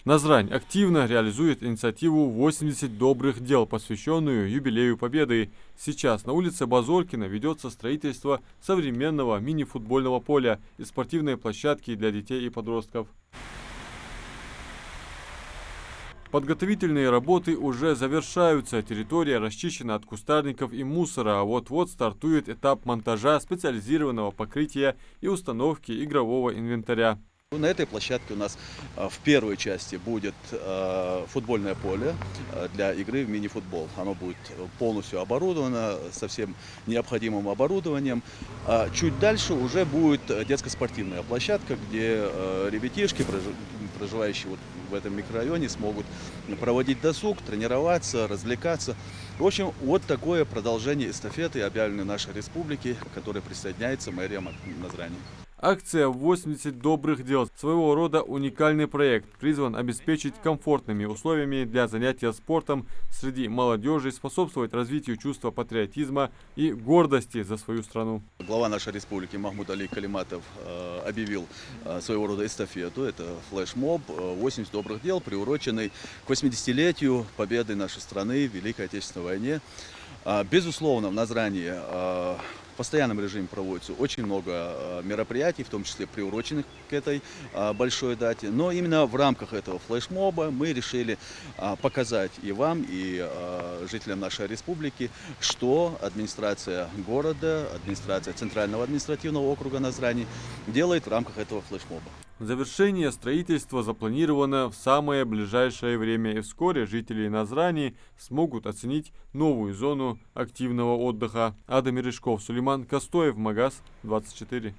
Назрань активно реализует инициативу «80 добрых дел», посвященную юбилею Победы. Сейчас на улице Базоркина ведется строительство современного мини-футбольного поля и спортивной площадки для детей и подростков. Подготовительные работы уже завершаются. Территория расчищена от кустарников и мусора, а вот-вот стартует этап монтажа специализированного покрытия и установки игрового инвентаря. На этой площадке у нас в первой части будет футбольное поле для игры в мини-футбол. Оно будет полностью оборудовано со всем необходимым оборудованием. Чуть дальше уже будет детско-спортивная площадка, где ребятишки, проживающие в этом микрорайоне, смогут проводить досуг, тренироваться, развлекаться. В общем, вот такое продолжение эстафеты, объявленной нашей республики, к которой присоединяется мэрия Назрани. Акция «80 добрых дел» – своего рода уникальный проект, призван обеспечить комфортными условиями для занятия спортом среди молодежи, способствовать развитию чувства патриотизма и гордости за свою страну. Глава нашей республики Махмуд Али Калиматов объявил своего рода эстафету. Это флешмоб «80 добрых дел», приуроченный к 80-летию победы нашей страны в Великой Отечественной войне. Безусловно, в Назрани в постоянном режиме проводится очень много мероприятий, в том числе приуроченных к этой большой дате. Но именно в рамках этого флешмоба мы решили показать и вам, и жителям нашей республики, что администрация города, администрация Центрального административного округа Назрани делает в рамках этого флешмоба. Завершение строительства запланировано в самое ближайшее время, и вскоре жители Назрани смогут оценить новую зону активного отдыха. Адам Мережков, Сулейман Костоев, Магаз 24.